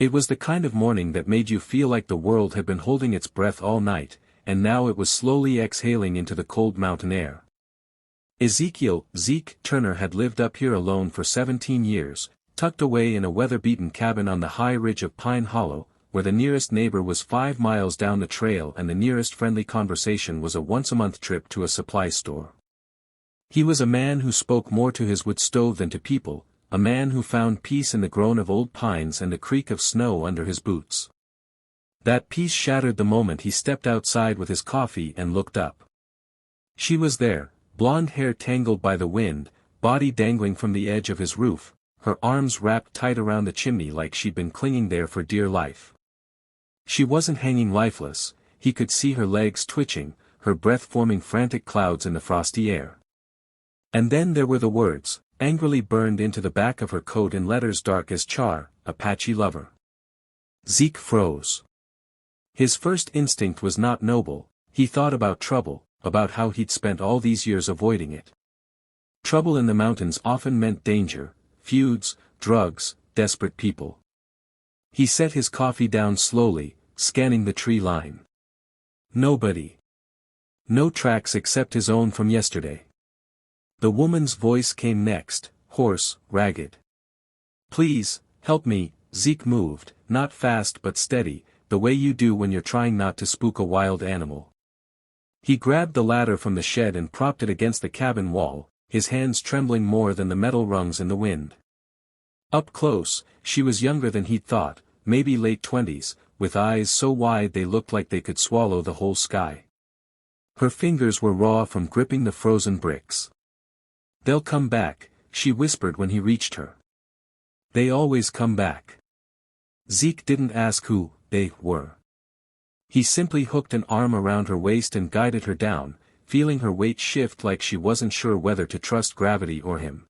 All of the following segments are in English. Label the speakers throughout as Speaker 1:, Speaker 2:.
Speaker 1: It was the kind of morning that made you feel like the world had been holding its breath all night, and now it was slowly exhaling into the cold mountain air. Zeke Turner had lived up here alone for 17 years, tucked away in a weather-beaten cabin on the high ridge of Pine Hollow, where the nearest neighbor was 5 miles down the trail and the nearest friendly conversation was a once-a-month trip to a supply store. He was a man who spoke more to his wood stove than to people, a man who found peace in the groan of old pines and the creak of snow under his boots. That peace shattered the moment he stepped outside with his coffee and looked up. She was there, blonde hair tangled by the wind, body dangling from the edge of his roof, her arms wrapped tight around the chimney like she'd been clinging there for dear life. She wasn't hanging lifeless, he could see her legs twitching, her breath forming frantic clouds in the frosty air. And then there were the words, angrily burned into the back of her coat in letters dark as char, Apache Lover. Zeke froze. His first instinct was not noble, he thought about trouble, about how he'd spent all these years avoiding it. Trouble in the mountains often meant danger, feuds, drugs, desperate people. He set his coffee down slowly, scanning the tree line. Nobody. No tracks except his own from yesterday. The woman's voice came next, hoarse, ragged. Please, help me. Zeke moved, not fast but steady, the way you do when you're trying not to spook a wild animal. He grabbed the ladder from the shed and propped it against the cabin wall, his hands trembling more than the metal rungs in the wind. Up close, she was younger than he'd thought, maybe late 20s, with eyes so wide they looked like they could swallow the whole sky. Her fingers were raw from gripping the frozen bricks. They'll come back, she whispered when he reached her. They always come back. Zeke didn't ask who they were. He simply hooked an arm around her waist and guided her down, feeling her weight shift like she wasn't sure whether to trust gravity or him.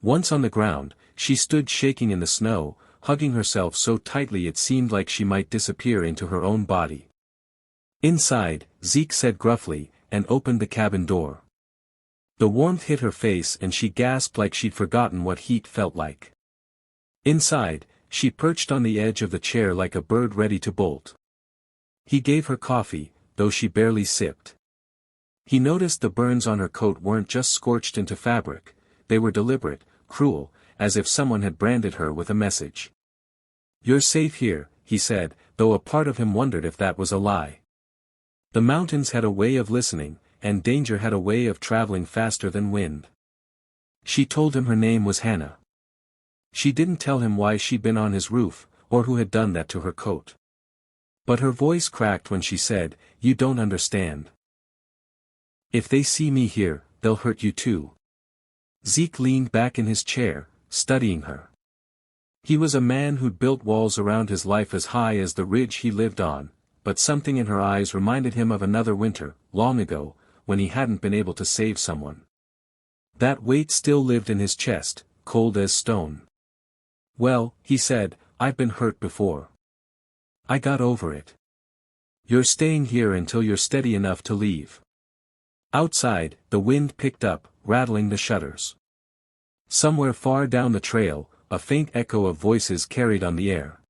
Speaker 1: Once on the ground, she stood shaking in the snow, hugging herself so tightly it seemed like she might disappear into her own body. Inside, Zeke said gruffly, and opened the cabin door. The warmth hit her face and she gasped like she'd forgotten what heat felt like. Inside, she perched on the edge of the chair like a bird ready to bolt. He gave her coffee, though she barely sipped. He noticed the burns on her coat weren't just scorched into fabric, they were deliberate, cruel, as if someone had branded her with a message. You're safe here, he said, though a part of him wondered if that was a lie. The mountains had a way of listening, and danger had a way of traveling faster than wind. She told him her name was Hannah. She didn't tell him why she'd been on his roof, or who had done that to her coat. But her voice cracked when she said, "You don't understand. If they see me here, they'll hurt you too." Zeke leaned back in his chair, studying her. He was a man who'd built walls around his life as high as the ridge he lived on, but something in her eyes reminded him of another winter, long ago, when he hadn't been able to save someone. That weight still lived in his chest, cold as stone. Well, he said, I've been hurt before. I got over it. You're staying here until you're steady enough to leave. Outside, the wind picked up, rattling the shutters. Somewhere far down the trail, a faint echo of voices carried on the air.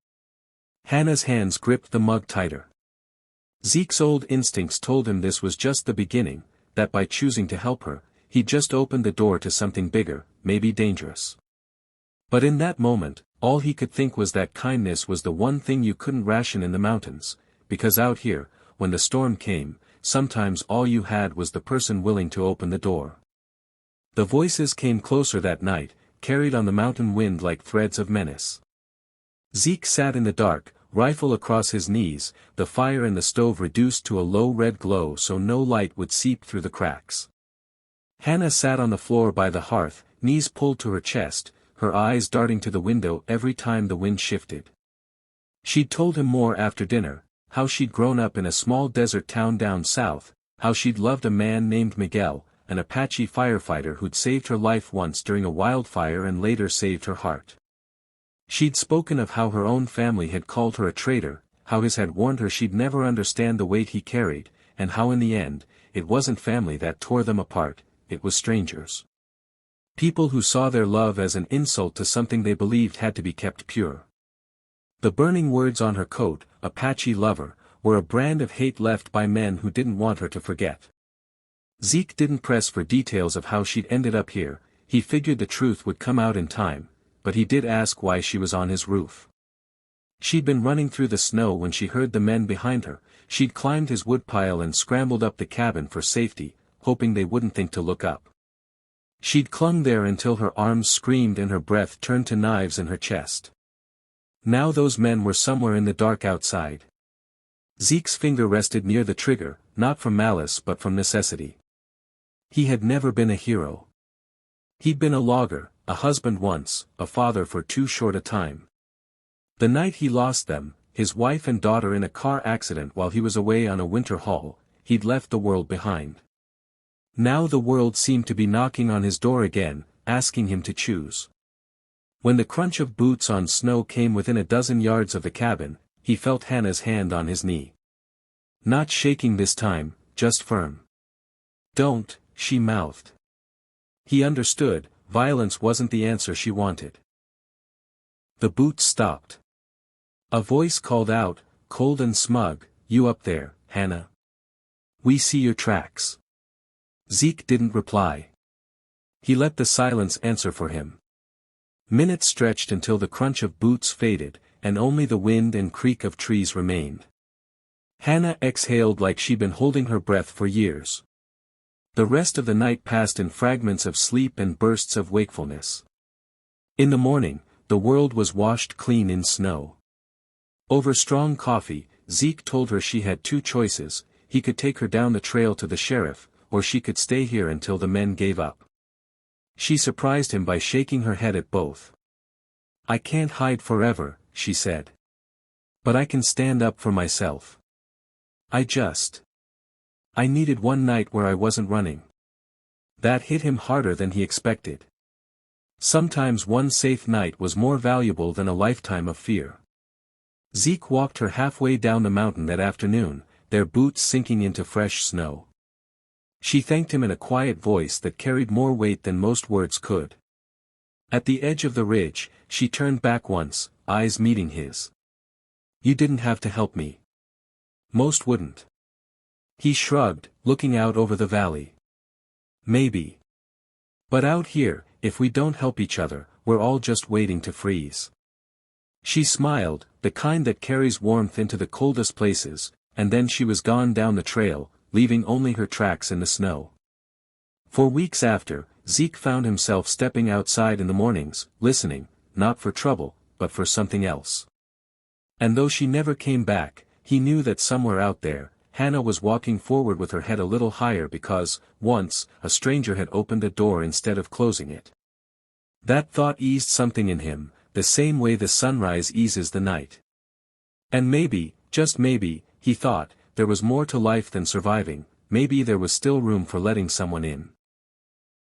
Speaker 1: Hannah's hands gripped the mug tighter. Zeke's old instincts told him this was just the beginning, that by choosing to help her, he'd just opened the door to something bigger, maybe dangerous. But in that moment, all he could think was that kindness was the one thing you couldn't ration in the mountains, because out here, when the storm came, sometimes all you had was the person willing to open the door. The voices came closer that night, carried on the mountain wind like threads of menace. Zeke sat in the dark, rifle across his knees, the fire in the stove reduced to a low red glow so no light would seep through the cracks. Hannah sat on the floor by the hearth, knees pulled to her chest, her eyes darting to the window every time the wind shifted. She'd told him more after dinner, how she'd grown up in a small desert town down south, how she'd loved a man named Miguel, an Apache firefighter who'd saved her life once during a wildfire and later saved her heart. She'd spoken of how her own family had called her a traitor, how his had warned her she'd never understand the weight he carried, and how in the end, it wasn't family that tore them apart, it was strangers. People who saw their love as an insult to something they believed had to be kept pure. The burning words on her coat, Apache Lover, were a brand of hate left by men who didn't want her to forget. Zeke didn't press for details of how she'd ended up here. He figured the truth would come out in time, but he did ask why she was on his roof. She'd been running through the snow when she heard the men behind her. She'd climbed his woodpile and scrambled up the cabin for safety, hoping they wouldn't think to look up. She'd clung there until her arms screamed and her breath turned to knives in her chest. Now those men were somewhere in the dark outside. Zeke's finger rested near the trigger, not from malice but from necessity. He had never been a hero. He'd been a logger, a husband once, a father for too short a time. The night he lost them, his wife and daughter in a car accident while he was away on a winter haul, he'd left the world behind. Now the world seemed to be knocking on his door again, asking him to choose. When the crunch of boots on snow came within a dozen yards of the cabin, he felt Hannah's hand on his knee. Not shaking this time, just firm. "Don't," she mouthed. He understood, violence wasn't the answer she wanted. The boots stopped. A voice called out, cold and smug, "You up there, Hannah? We see your tracks." Zeke didn't reply. He let the silence answer for him. Minutes stretched until the crunch of boots faded, and only the wind and creak of trees remained. Hannah exhaled like she'd been holding her breath for years. The rest of the night passed in fragments of sleep and bursts of wakefulness. In the morning, the world was washed clean in snow. Over strong coffee, Zeke told her she had two choices: he could take her down the trail to the sheriff, or she could stay here until the men gave up. She surprised him by shaking her head at both. "I can't hide forever," she said. "But I can stand up for myself. I needed one night where I wasn't running." That hit him harder than he expected. Sometimes one safe night was more valuable than a lifetime of fear. Zeke walked her halfway down the mountain that afternoon, their boots sinking into fresh snow. She thanked him in a quiet voice that carried more weight than most words could. At the edge of the ridge, she turned back once, eyes meeting his. "You didn't have to help me. Most wouldn't." He shrugged, looking out over the valley. "Maybe. But out here, if we don't help each other, we're all just waiting to freeze." She smiled, the kind that carries warmth into the coldest places, and then she was gone down the trail, leaving only her tracks in the snow. For weeks after, Zeke found himself stepping outside in the mornings, listening, not for trouble, but for something else. And though she never came back, he knew that somewhere out there, Hannah was walking forward with her head a little higher because, once, a stranger had opened a door instead of closing it. That thought eased something in him, the same way the sunrise eases the night. And maybe, just maybe, he thought, there was more to life than surviving, maybe there was still room for letting someone in.